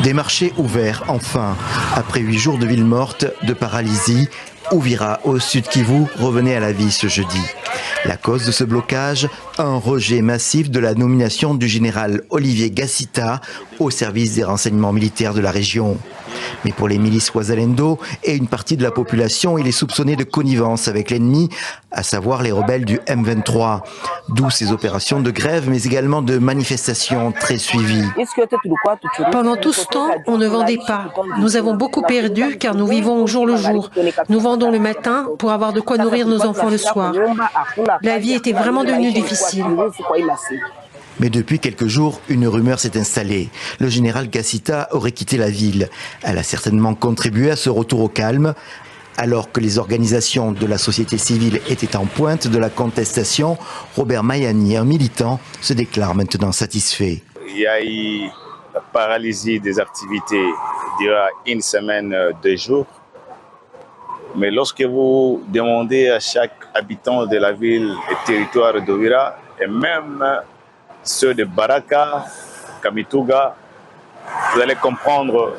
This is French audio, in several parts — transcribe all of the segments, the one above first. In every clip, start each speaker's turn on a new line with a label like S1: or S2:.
S1: Des marchés ouverts, enfin. Après 8 jours de ville morte, de paralysie, Uvira, au sud Kivu, revenait à la vie ce jeudi. La cause de ce blocage, un rejet massif de la nomination du général Olivier Gassita au service des renseignements militaires de la région. Mais pour les milices Wazalendo et une partie de la population, il est soupçonné de connivence avec l'ennemi, à savoir les rebelles du M23. D'où ces opérations de grève, mais également de manifestations très suivies.
S2: Pendant tout ce temps, on ne vendait pas. Nous avons beaucoup perdu car nous vivons au jour le jour. Nous vendons le matin pour avoir de quoi nourrir nos enfants le soir. La vie était vraiment devenue difficile.
S1: Mais depuis quelques jours, une rumeur s'est installée. Le général Gassita aurait quitté la ville. Elle a certainement contribué à ce retour au calme. Alors que les organisations de la société civile étaient en pointe de la contestation, Robert Mayani, un militant, se déclare maintenant satisfait.
S3: Il y a eu la paralysie des activités durant une semaine, 2 jours. Mais lorsque vous demandez à chaque habitant de la ville et territoire d'Uvira, et même ceux de Baraka, Kamituga, vous allez comprendre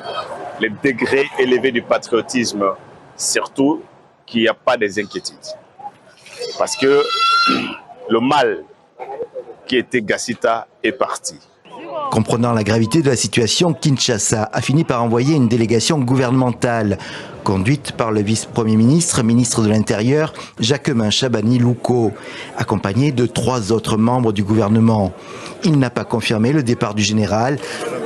S3: le degré élevé du patriotisme, surtout qu'il n'y a pas des inquiétudes. Parce que le mal qui était Gassita est parti.
S1: Comprenant la gravité de la situation, Kinshasa a fini par envoyer une délégation gouvernementale, conduite par le vice-premier ministre, ministre de l'Intérieur, Jacquemin Chabani-Louko, accompagné de 3 autres membres du gouvernement. Il n'a pas confirmé le départ du général.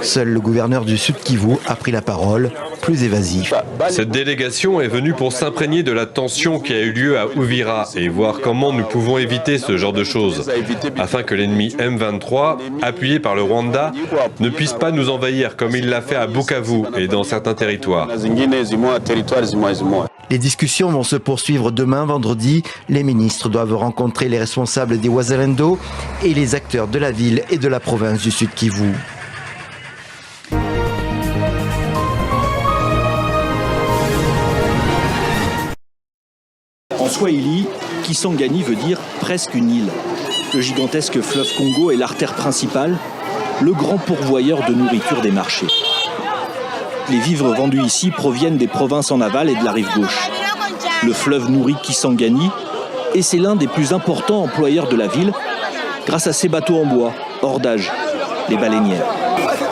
S1: Seul le gouverneur du Sud Kivu a pris la parole, plus évasif.
S4: Cette délégation est venue pour s'imprégner de la tension qui a eu lieu à Uvira et voir comment nous pouvons éviter ce genre de choses, afin que l'ennemi M23, appuyé par le Rwanda, ne puisse pas nous envahir comme il l'a fait à Bukavu et dans certains territoires.
S1: Les discussions vont se poursuivre demain, vendredi. Les ministres doivent rencontrer les responsables des Wazalendo et les acteurs de la ville et de la province du Sud Kivu.
S5: En swahili, Kisangani veut dire presque une île. Le gigantesque fleuve Congo est l'artère principale, le grand pourvoyeur de nourriture des marchés. Les vivres vendus ici proviennent des provinces en aval et de la rive gauche. Le fleuve nourrit Kisangani et c'est l'un des plus importants employeurs de la ville grâce à ses bateaux en bois, hors d'âge, les baleinières.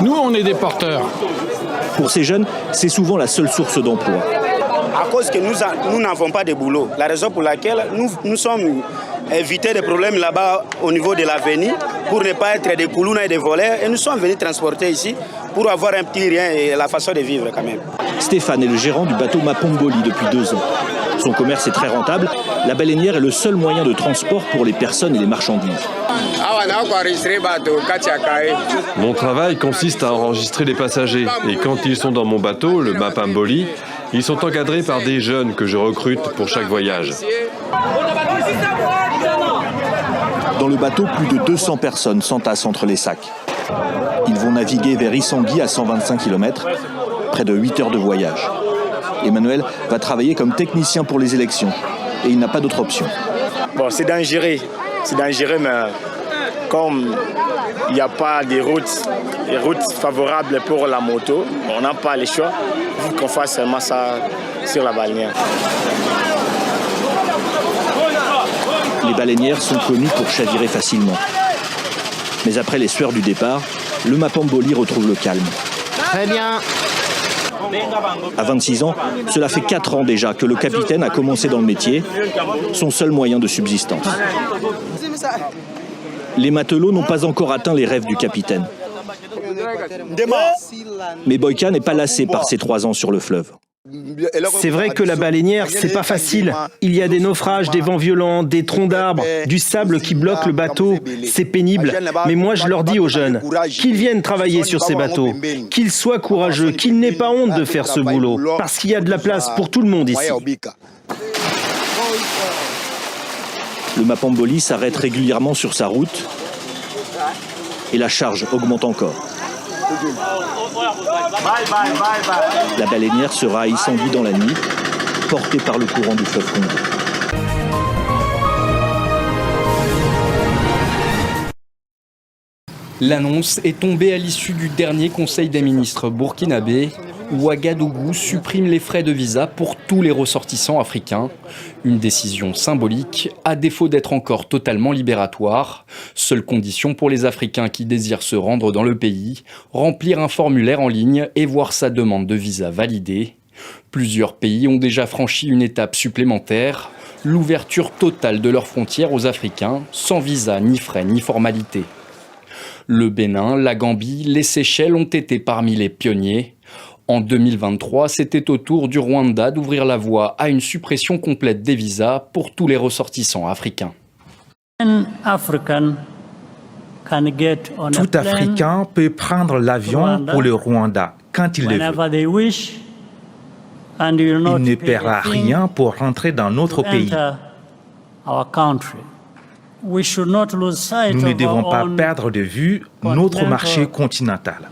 S6: Nous, on est des porteurs.
S5: Pour ces jeunes, c'est souvent la seule source d'emploi.
S7: À cause que nous n'avons pas de boulot. La raison pour laquelle nous sommes éviter des problèmes là-bas au niveau de l'avenir pour ne pas être des koulouna et des voleurs. Et nous sommes venus transporter ici pour avoir un petit rien et la façon de vivre quand même.
S5: Stéphane est le gérant du bateau Mapongoli depuis 2 ans. Son commerce est très rentable. La baleinière est le seul moyen de transport pour les personnes et les marchandises.
S4: Mon travail consiste à enregistrer les passagers. Et quand ils sont dans mon bateau, le Mapamboli, ils sont encadrés par des jeunes que je recrute pour chaque voyage.
S5: Dans le bateau, plus de 200 personnes s'entassent entre les sacs. Ils vont naviguer vers Issangui à 125 km, près de 8 heures de voyage. Emmanuel va travailler comme technicien pour les élections et il n'a pas d'autre option.
S7: Bon, c'est dangereux, mais comme il n'y a pas de routes favorables pour la moto, on n'a pas le choix, il faut qu'on fasse seulement ça sur la baleinière.
S5: Les baleinières sont connues pour chavirer facilement. Mais après les sueurs du départ, le Mapamboli retrouve le calme.
S2: Très bien.
S5: À 26 ans, cela fait 4 ans déjà que le capitaine a commencé dans le métier, son seul moyen de subsistance. Les matelots n'ont pas encore atteint les rêves du capitaine. Mais Boyka n'est pas lassé par ses 3 ans sur le fleuve.
S8: C'est vrai que la baleinière, c'est pas facile. Il y a des naufrages, des vents violents, des troncs d'arbres, du sable qui bloque le bateau. C'est pénible. Mais moi, je leur dis aux jeunes qu'ils viennent travailler sur ces bateaux, qu'ils soient courageux, qu'ils n'aient pas honte de faire ce boulot, parce qu'il y a de la place pour tout le monde ici.
S5: Le Mapamboli s'arrête régulièrement sur sa route et la charge augmente encore. La baleinière sera à Issangui dans la nuit, portée par le courant du fleuve Congo.
S9: L'annonce est tombée à l'issue du dernier Conseil des ministres burkinabé. Ouagadougou supprime les frais de visa pour tous les ressortissants africains. Une décision symbolique, à défaut d'être encore totalement libératoire. Seule condition pour les Africains qui désirent se rendre dans le pays, remplir un formulaire en ligne et voir sa demande de visa validée. Plusieurs pays ont déjà franchi une étape supplémentaire, l'ouverture totale de leurs frontières aux Africains, sans visa, ni frais, ni formalités. Le Bénin, la Gambie, les Seychelles ont été parmi les pionniers. En 2023, c'était au tour du Rwanda d'ouvrir la voie à une suppression complète des visas pour tous les ressortissants africains.
S10: Tout Africain peut prendre l'avion pour le Rwanda quand il le veut. Il ne paiera rien pour rentrer dans notre pays. Nous ne devons pas perdre de vue notre marché continental.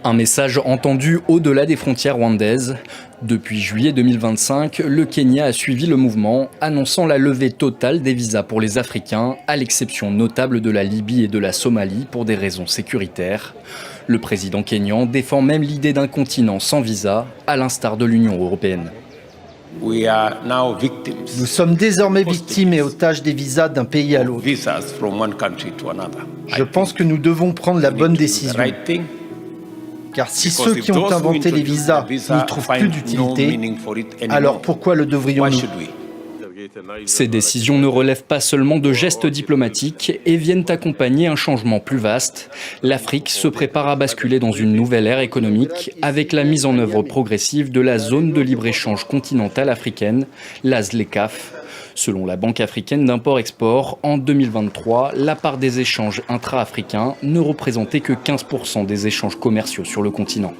S9: Un message entendu au-delà des frontières rwandaises. Depuis juillet 2025, le Kenya a suivi le mouvement, annonçant la levée totale des visas pour les Africains, à l'exception notable de la Libye et de la Somalie pour des raisons sécuritaires. Le président kényan défend même l'idée d'un continent sans visa, à l'instar de l'Union européenne.
S11: Nous sommes désormais victimes et otages des visas d'un pays à l'autre. Je pense que nous devons prendre la bonne décision. Car si ceux qui ont inventé les visas n'y trouvent plus d'utilité, alors pourquoi le devrions-nous ?
S9: Ces décisions ne relèvent pas seulement de gestes diplomatiques et viennent accompagner un changement plus vaste. L'Afrique se prépare à basculer dans une nouvelle ère économique avec la mise en œuvre progressive de la zone de libre-échange continentale africaine, la ZLECAf. Selon la Banque africaine d'import-export, en 2023, la part des échanges intra-africains ne représentait que 15% des échanges commerciaux sur le continent.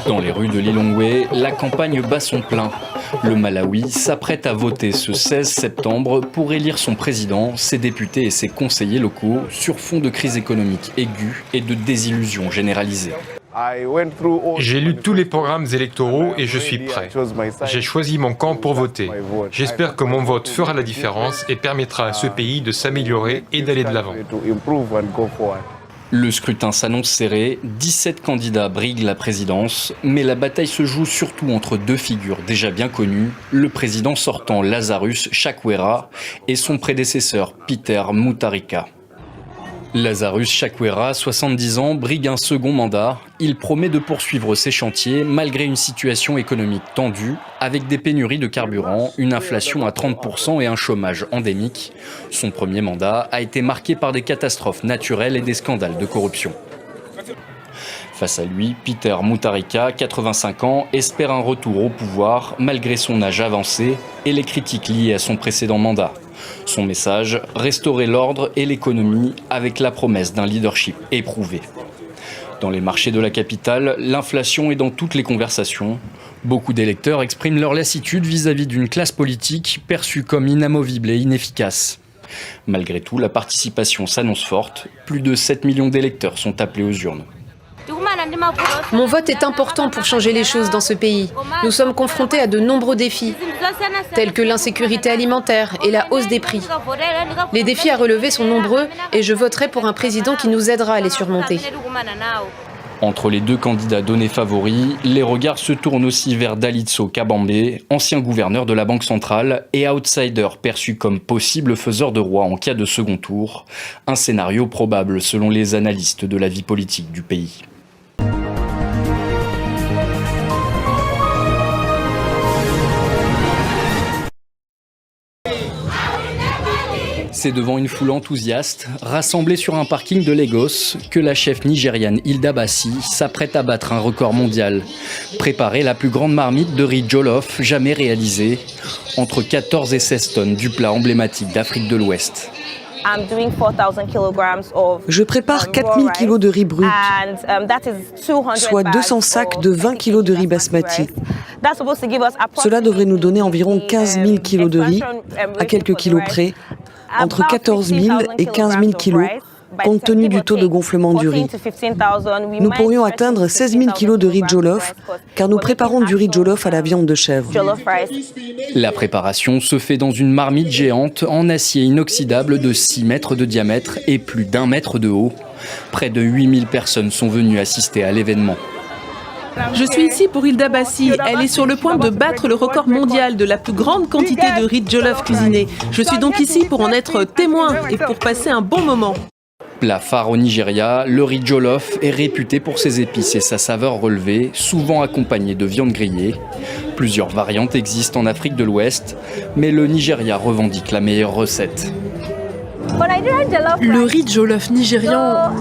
S9: Dans les rues de Lilongwe, la campagne bat son plein. Le Malawi s'apprête à voter ce 16 septembre pour élire son président, ses députés et ses conseillers locaux sur fond de crise économique aiguë et de désillusion généralisée.
S12: J'ai lu tous les programmes électoraux et je suis prêt. J'ai choisi mon camp pour voter. J'espère que mon vote fera la différence et permettra à ce pays de s'améliorer et d'aller de l'avant.
S9: Le scrutin s'annonce serré, 17 candidats briguent la présidence, mais la bataille se joue surtout entre deux figures déjà bien connues, le président sortant Lazarus Chakwera et son prédécesseur Peter Mutharika. Lazarus Chakwera, 70 ans, brigue un second mandat. Il promet de poursuivre ses chantiers malgré une situation économique tendue, avec des pénuries de carburant, une inflation à 30% et un chômage endémique. Son premier mandat a été marqué par des catastrophes naturelles et des scandales de corruption. Face à lui, Peter Mutharika, 85 ans, espère un retour au pouvoir malgré son âge avancé et les critiques liées à son précédent mandat. Son message, restaurer l'ordre et l'économie avec la promesse d'un leadership éprouvé. Dans les marchés de la capitale, l'inflation est dans toutes les conversations. Beaucoup d'électeurs expriment leur lassitude vis-à-vis d'une classe politique perçue comme inamovible et inefficace. Malgré tout, la participation s'annonce forte. Plus de 7 millions d'électeurs sont appelés aux urnes.
S13: Mon vote est important pour changer les choses dans ce pays. Nous sommes confrontés à de nombreux défis, tels que l'insécurité alimentaire et la hausse des prix. Les défis à relever sont nombreux et je voterai pour un président qui nous aidera à les surmonter.
S9: Entre les deux candidats donnés favoris, les regards se tournent aussi vers Dalitso Kabambe, ancien gouverneur de la Banque centrale et outsider perçu comme possible faiseur de roi en cas de second tour. Un scénario probable selon les analystes de la vie politique du pays. C'est devant une foule enthousiaste, rassemblée sur un parking de Lagos, que la chef nigériane Hilda Bassi s'apprête à battre un record mondial. Préparer la plus grande marmite de riz jollof jamais réalisée, entre 14 et 16 tonnes du plat emblématique d'Afrique de l'Ouest.
S14: Je prépare 4000 kg de riz brut, soit 200 sacs de 20 kg de riz basmati. Cela devrait nous donner environ 15 000 kg de riz, à quelques kilos près, entre 14 000 et 15 000 kilos, compte tenu du taux de gonflement du riz. Nous pourrions atteindre 16 000 kilos de riz jollof, car nous préparons du riz jollof à la viande de chèvre.
S9: La préparation se fait dans une marmite géante en acier inoxydable de 6 mètres de diamètre et plus d'1 mètre de haut. Près de 8000 personnes sont venues assister à l'événement.
S15: Je suis ici pour Hilda Bassi. Elle est sur le point de battre le record mondial de la plus grande quantité de riz jollof cuisiné. Je suis donc ici pour en être témoin et pour passer un bon moment.
S9: Plat phare au Nigeria, le riz jollof est réputé pour ses épices et sa saveur relevée, souvent accompagnée de viande grillée. Plusieurs variantes existent en Afrique de l'Ouest, mais le Nigeria revendique la meilleure recette.
S15: Le riz jollof nigérian,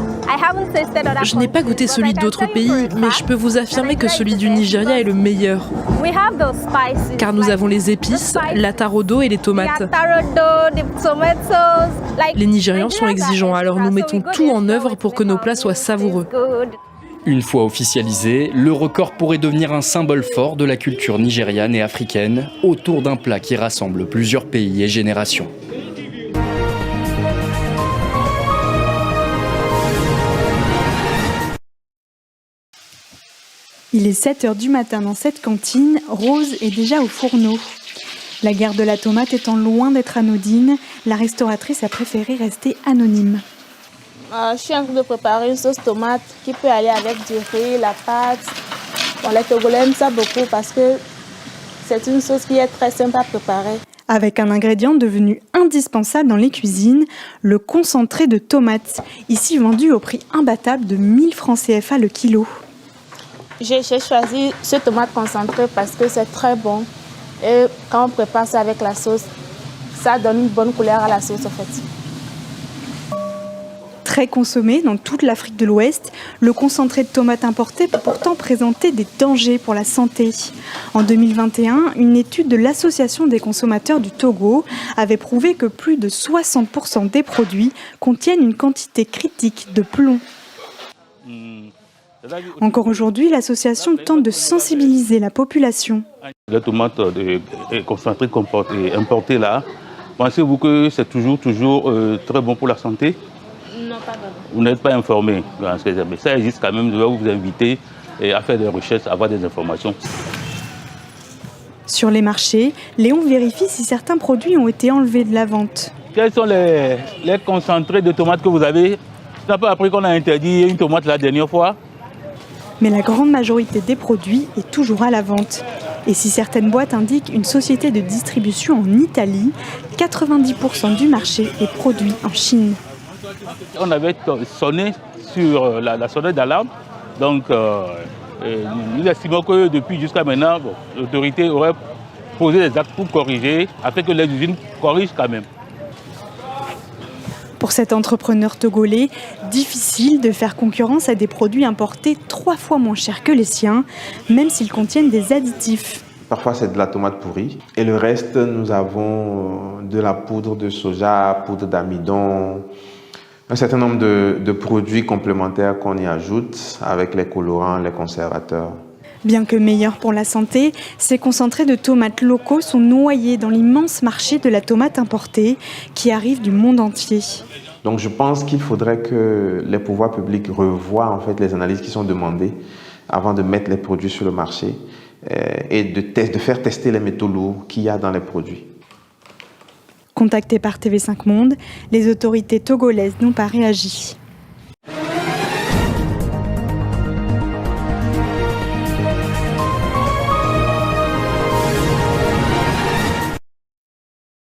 S15: je n'ai pas goûté celui d'autres pays, mais je peux vous affirmer que celui du Nigeria est le meilleur. Car nous avons les épices, l'atarodo et les tomates. Les Nigérians sont exigeants, alors nous mettons tout en œuvre pour que nos plats soient savoureux.
S9: Une fois officialisé, le record pourrait devenir un symbole fort de la culture nigériane et africaine, autour d'un plat qui rassemble plusieurs pays et générations.
S16: Il est 7h du matin dans cette cantine, Rose est déjà au fourneau. La guerre de la tomate étant loin d'être anodine, la restauratrice a préféré rester anonyme.
S17: Je suis en train de préparer une sauce tomate qui peut aller avec du riz, la pâte. Bon, les Togolais aiment ça beaucoup parce que c'est une sauce qui est très simple à préparer.
S16: Avec un ingrédient devenu indispensable dans les cuisines, le concentré de tomates, ici vendu au prix imbattable de 1000 francs CFA le kilo.
S17: J'ai choisi ce tomate concentré parce que c'est très bon. Et quand on prépare ça avec la sauce, ça donne une bonne couleur à la sauce en fait.
S16: Très consommé dans toute l'Afrique de l'Ouest, le concentré de tomates importé peut pourtant présenter des dangers pour la santé. En 2021, une étude de l'Association des consommateurs du Togo avait prouvé que plus de 60% des produits contiennent une quantité critique de plomb. Encore aujourd'hui, l'association tente de sensibiliser la population.
S18: Les tomates concentrées importées là, pensez-vous que c'est toujours très bon pour la santé?
S17: Non, pas vraiment.
S18: Vous n'êtes pas informé. Mais ça existe quand même, je vais vous inviter à faire des recherches, à avoir des informations.
S16: Sur les marchés, Léon vérifie si certains produits ont été enlevés de la vente.
S18: Quels sont les concentrés de tomates que vous avez? Tu n'as pas appris qu'on a interdit une tomate la dernière fois?
S16: Mais la grande majorité des produits est toujours à la vente. Et si certaines boîtes indiquent une société de distribution en Italie, 90% du marché est produit en Chine.
S18: On avait sonné sur la sonnette d'alarme, donc nous estimons que depuis jusqu'à maintenant, l'autorité aurait posé des actes pour corriger, afin que les usines corrigent quand même.
S16: Pour cet entrepreneur togolais, difficile de faire concurrence à des produits importés 3 fois moins chers que les siens, même s'ils contiennent des additifs.
S19: Parfois, c'est de la tomate pourrie. Et le reste, nous avons de la poudre de soja, poudre d'amidon, un certain nombre de produits complémentaires qu'on y ajoute avec les colorants, les conservateurs.
S16: Bien que meilleurs pour la santé, ces concentrés de tomates locaux sont noyés dans l'immense marché de la tomate importée qui arrive du monde entier.
S19: Donc je pense qu'il faudrait que les pouvoirs publics revoient en fait les analyses qui sont demandées avant de mettre les produits sur le marché et de faire tester les métaux lourds qu'il y a dans les produits.
S16: Contactées par TV5 Monde, les autorités togolaises n'ont pas réagi.